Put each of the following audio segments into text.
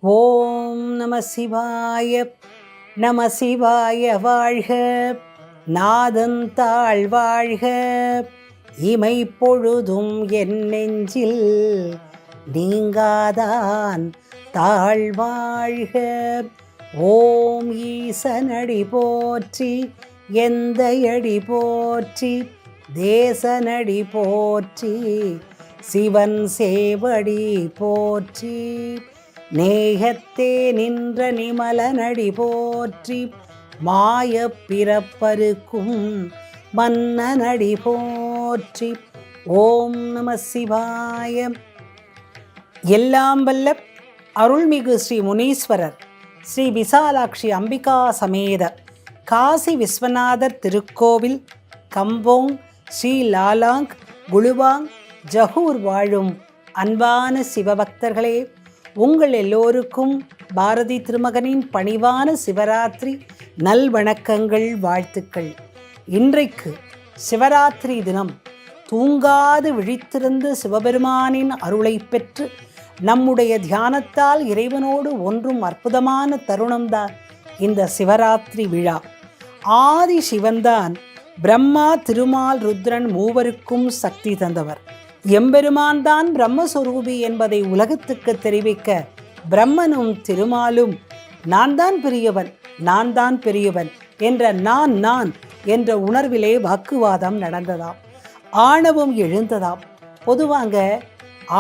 ஓம் நம சிவாய. நம சிவாய வாழ்க. நாதன் தாழ் வாழ்க. இமை பொழுதும் என் நெஞ்சில் நீங்காதான் தாழ் வாழ்க. ஓம் ஈசனடி போற்றி, எந்தையடி போற்றி, தேசனடி போற்றி, சிவன் சேவடி போற்றி, நேயத்தே நின்ற நிமலனடி போற்றி, மாய பிறப்பருக்கும் மன்னனடி போற்றி. ஓம் நம சிவாய. எல்லாம் வல்ல அருள்மிகு ஸ்ரீ முனீஸ்வரர் ஸ்ரீ விசாலாட்சி அம்பிகா சமேத காசி விஸ்வநாதர் திருக்கோவில் கம்போங் ஸ்ரீ லாலாங் குலுவாங் ஜஹூர் வாழும் அன்பான சிவபக்தர்களே, உங்கள் எல்லோருக்கும் பாரதி திருமகனின் பணிவான சிவராத்திரி நல்வணக்கங்கள், வாழ்த்துக்கள். இன்றைக்கு சிவராத்திரி தினம். தூங்காது விழித்திருந்து சிவபெருமானின் அருளை பெற்று நம்முடைய தியானத்தால் இறைவனோடு ஒன்றும் அற்புதமான தருணம்தான் இந்த சிவராத்திரி விழா. ஆதி சிவன்தான் பிரம்மா, திருமால், ருத்ரன் மூவருக்கும் சக்தி தந்தவர். எம்பெருமான் தான் பிரம்மஸ்வரூபி என்பதை உலகத்துக்கு தெரிவிக்க பிரம்மனும் திருமாலும் நான் தான் பெரியவன், நான் தான் பெரியவன் என்ற நான் என்ற உணர்விலே வாக்குவாதம் நடந்ததாம். ஆணவம் எழுந்ததாம். பொதுவாக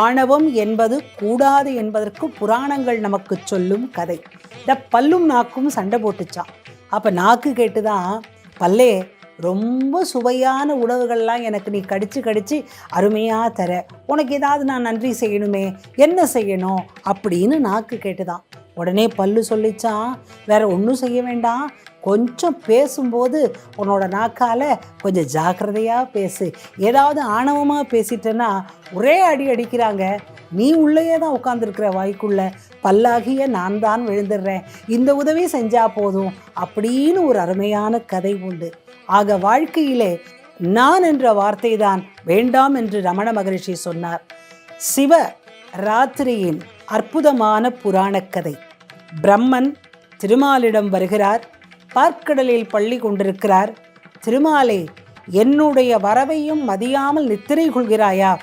ஆணவம் என்பது கூடாது என்பதற்கு புராணங்கள் நமக்கு சொல்லும் கதை. இந்த பல்லும் நாக்கும் சண்டை போட்டுச்சான். அப்போ நாக்கு கேட்டுதான், பல்லே ரொம்ப சுவையான உணவுகள்லாம் எனக்கு நீ கடிச்சு அருமையாக தர, உனக்கு ஏதாவது நான் நன்றி செய்யணுமே, என்ன செய்யணும் அப்படின்னு நாக்கு கேட்டுதான். உடனே பல்லு சொல்லிச்சான், வேற ஒன்றும் செய்ய வேண்டாம், கொஞ்சம் பேசும்போது உன்னோட நாக்கால் கொஞ்சம் ஜாக்கிரதையாக பேசு. ஏதாவது ஆணவமாக பேசிட்டேன்னா ஒரே அடிக்கிறாங்க, நீ உள்ளேயே தான் உட்காந்துருக்கிற, வாய்க்குள்ள பல்லாகிய நான் தான் விழுந்துடுறேன், இந்த உதவி செஞ்சால் போதும் அப்படின்னு ஒரு அருமையான கதை உண்டு. ஆக வாழ்க்கையிலே நான் என்ற வார்த்தை தான் வேண்டாம் என்று ரமண மகரிஷி சொன்னார். சிவ ராத்திரியின் அற்புதமான புராணக்கதை. பிரம்மன் திருமாலிடம் வருகிறார். பார்க்கடலில் பள்ளி கொண்டிருக்கிறார். திருமாலே, என்னுடைய வரவையும் மதியாமல் நித்திரை கொள்கிறாயா?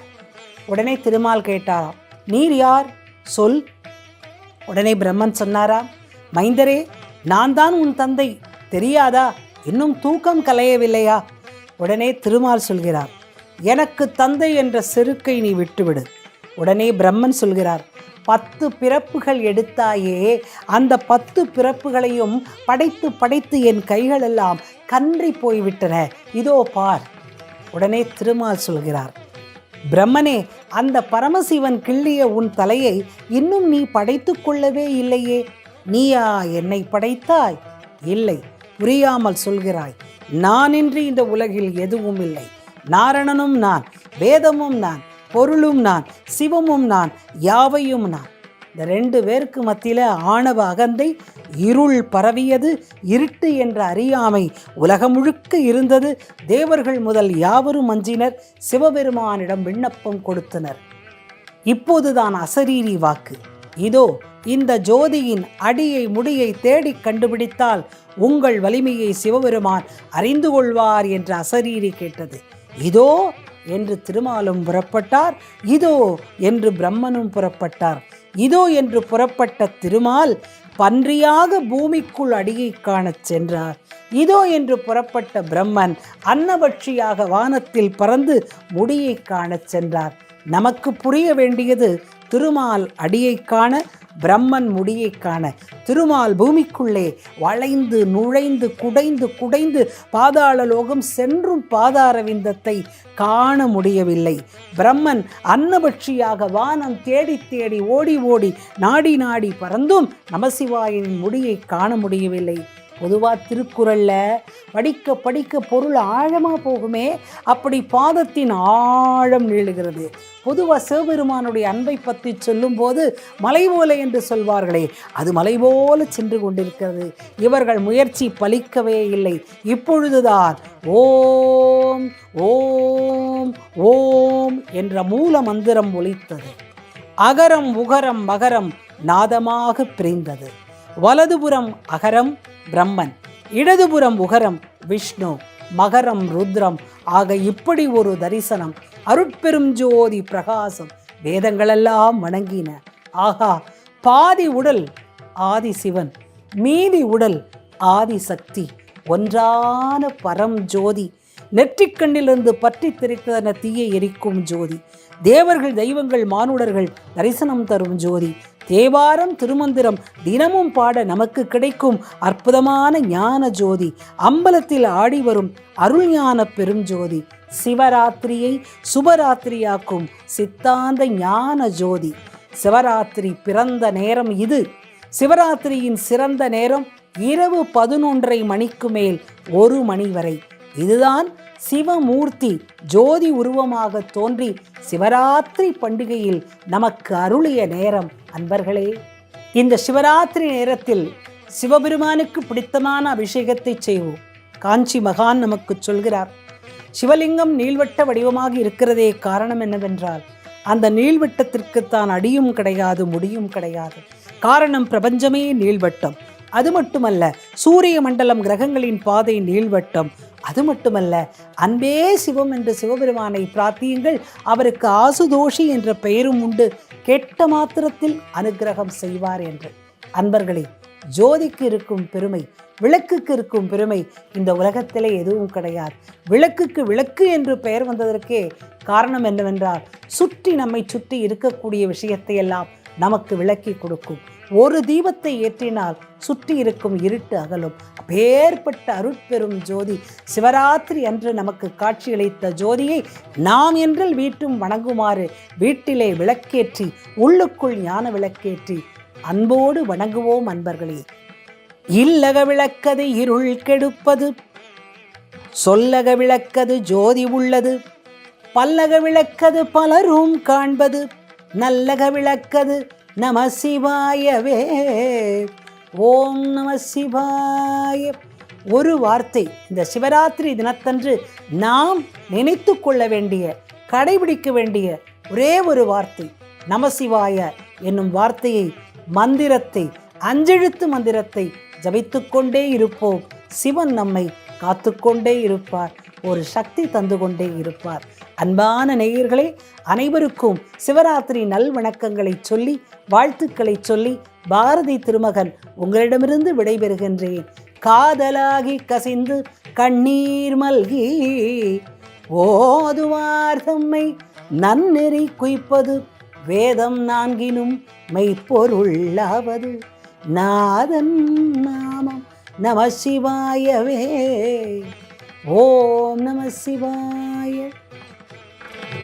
உடனே திருமால் கேட்டாராம், நீர் யார் சொல். உடனே பிரம்மன் சொன்னாராம், மைந்தரே, நான் தான் உன் தந்தை, தெரியாதா? இன்னும் தூக்கம் கலையவில்லையா? உடனே திருமால் சொல்கிறார், எனக்கு தந்தை என்ற செருக்கை நீ விட்டுவிடு. உடனே பிரம்மன் சொல்கிறார், 10 பிறப்புகள் எடுத்தாயே, அந்த 10 பிறப்புகளையும் படைத்து என் கைகளெல்லாம் கன்றி போய்விட்டன, இதோ பார். உடனே திருமால் சொல்கிறார், பிரம்மனே, அந்த பரமசிவன் கிள்ளிய உன் தலையை இன்னும் நீ படைத்து கொள்ளவே இல்லையே, நீயா என்னை படைத்தாய்? இல்லை, புரியாமல் சொல்கிறாய். நானின்றி இந்த உலகில் எதுவும் இல்லை. நாரணனும் நான், வேதமும் நான், பொருளும் நான், சிவமும் நான், யாவையும் நான். இந்த 2 பேருக்கு மத்தியில் ஆணவ அகந்தை இருள் பரவியது. இருட்டு என்ற அறியாமை உலகம் முழுக்க இருந்தது. தேவர்கள் முதல் யாவரும் அஞ்சினர். சிவபெருமானிடம் விண்ணப்பம் கொடுத்தனர். இப்போதுதான் அசரீரி வாக்கு. இதோ இந்த ஜோதியின் அடியை முடியை தேடி கண்டுபிடித்தால் உங்கள் வலிமையை சிவபெருமான் அறிந்து கொள்வார் என்று அசரீரி கேட்டது. இதோ என்று திருமாலும் புறப்பட்டார். இதோ என்று பிரம்மனும் புறப்பட்டார். இதோ என்று புறப்பட்ட திருமால் பன்றியாக பூமிக்குள் அடியை காணச் சென்றார். இதோ என்று புறப்பட்ட பிரம்மன் அன்னபட்சியாக வானத்தில் பறந்து முடியை காணச் சென்றார். நமக்கு புரிய வேண்டியது, திருமால் அடியை காண, பிரம்மன் முடியை காண. திருமால் பூமிக்குள்ளே வளைந்து நுழைந்து குடைந்து பாதாள லோகம் சென்றும் பாதார விந்தத்தை காண முடியவில்லை. பிரம்மன் அன்னபட்சியாக வானம் தேடி ஓடி நாடி பறந்தும் நமசிவாயனின் முடியை காண முடியவில்லை. பொதுவாக திருக்குறளில் படிக்க பொருள் ஆழமாக போகுமே, அப்படி பாதத்தின் ஆழம் நீளுகிறது. பொதுவாக சிவபெருமானுடைய அன்பை பற்றி சொல்லும்போது மலை போல என்று சொல்வார்களே, அது மலை போல சென்று கொண்டிருக்கிறது. இவர்கள் முயற்சி பலிக்கவே இல்லை. இப்பொழுதுதான் ஓம் ஓம் ஓம் என்ற மூல மந்திரம் ஒலித்தது. அகரம் உகரம் மகரம் நாதமாக பிரிந்தது. வலதுபுறம் அகரம் பிரம்மன், இடதுபுறம் உகரம் விஷ்ணு, மகரம் ருத்ரம் ஆக இப்படி ஒரு தரிசனம். அருட்பெரும் ஜோதி பிரகாசம். வேதங்களெல்லாம் வணங்கின. ஆகா, பாதி உடல் ஆதி சிவன், மீதி உடல் ஆதி சக்தி, ஒன்றான பரம் ஜோதி. நெற்றிக்கண்ணிலிருந்து பற்றி திரிக்கிற தீயை எரிக்கும் ஜோதி. தேவர்கள் தெய்வங்கள் மானுடர்கள் தரிசனம் தரும் ஜோதி. தேவாரம் திருமந்திரம் தினமும் பாட நமக்கு கிடைக்கும் அற்புதமான ஞான ஜோதி. அம்பலத்தில் ஆடி வரும் அருள் ஞான பெரும் ஜோதி. சிவராத்திரியை சுபராத்திரியாக்கும் சித்தாந்த ஞான ஜோதி. சிவராத்திரி பிறந்த நேரம் இது. சிவராத்திரியின் சிறந்த நேரம் இரவு 11:30 மணிக்கு மேல் 1 மணி வரை. இதுதான் சிவமூர்த்தி ஜோதி உருவமாக தோன்றி சிவராத்திரி பண்டிகையில் நமக்கு அருளிய நேரம். அன்பர்களே, இந்த சிவராத்திரி நேரத்தில் சிவபெருமானுக்கு பிடித்தமான அபிஷேகத்தை செய்வோம். காஞ்சி மகான் நமக்கு சொல்கிறார், சிவலிங்கம் நீள்வட்ட வடிவமாக இருக்கிறதே காரணம் என்னவென்றால், அந்த நீள்வட்டத்திற்கு தான் அடியும் கிடையாது, முடியும் கிடையாது. காரணம் பிரபஞ்சமே நீள்வட்டம். அது மட்டுமல்ல, சூரிய மண்டலம் கிரகங்களின் பாதை நீள்வட்டம். அது மட்டுமல்ல, அன்பே சிவம் என்று சிவபெருமானை பிரார்த்தியுங்கள், அவருக்கு ஆசுதோஷி என்ற பெயரும் உண்டு, கெட்ட மாத்திரத்தில் அனுக்கிரகம் செய்வார் என்று. அன்பர்களே, ஜோதிக்கு இருக்கும் பெருமை, விளக்குக்கு இருக்கும் பெருமை இந்த உலகத்திலே எதுவும் கிடையாது. விளக்குக்கு விளக்கு என்று பெயர் வந்ததற்கே காரணம் என்னவென்றால், நம்மை சுற்றி இருக்கக்கூடிய விஷயத்தை எல்லாம் நமக்கு விளக்கி கொடுக்கும். ஒரு தீபத்தை ஏற்றினால் சுற்றி இருக்கும் இருட்டு அகலும். அப்பேற்பட்ட அருட்பெரும் ஜோதி சிவராத்திரி அன்று நமக்கு காட்சியளித்த ஜோதியை நாம் என்றில் வீட்டும் வணங்குமாறு வீட்டிலே விளக்கேற்றி, உள்ளுக்குள் ஞான விளக்கேற்றி அன்போடு வணங்குவோம். அன்பர்களே, இல்லக விளக்கது இருள் கெடுப்பது, சொல்லக விளக்கது ஜோதி உள்ளது, பல்லக விளக்கது பலரும் காண்பது, நல்லக விளக்கது நம சிவாயவே. ஓம் நம சிவாய. ஒரு வார்த்தை இந்த சிவராத்திரி தினத்தன்று நாம் நினைத்து கொள்ள வேண்டிய, கடைபிடிக்க வேண்டிய ஒரே ஒரு வார்த்தை நமசிவாய என்னும் வார்த்தையை, மந்திரத்தை, 5 எழுத்து மந்திரத்தை ஜபித்துக்கொண்டே இருப்போம். சிவன் நம்மை காத்துக்கொண்டே இருப்பார், ஒரு சக்தி தந்து கொண்டே இருப்பார். அன்பான நேயர்களே, அனைவருக்கும் சிவராத்திரி நல் வணக்கங்களை சொல்லி, வாழ்த்துக்களை சொல்லி, பாரதி திருமகன் உங்களிடமிருந்து விடைபெறுகின்றேன். காதலாகி கசிந்து கண்ணீர் மல்கி ஓதுவார் தம்மை நன்னெறி குய்ப்பது, வேதம் 4னும் மெய்ப்பொருளாவது, நாதன் நாமம் நம சிவாயவே. ஓம் நம சிவாய.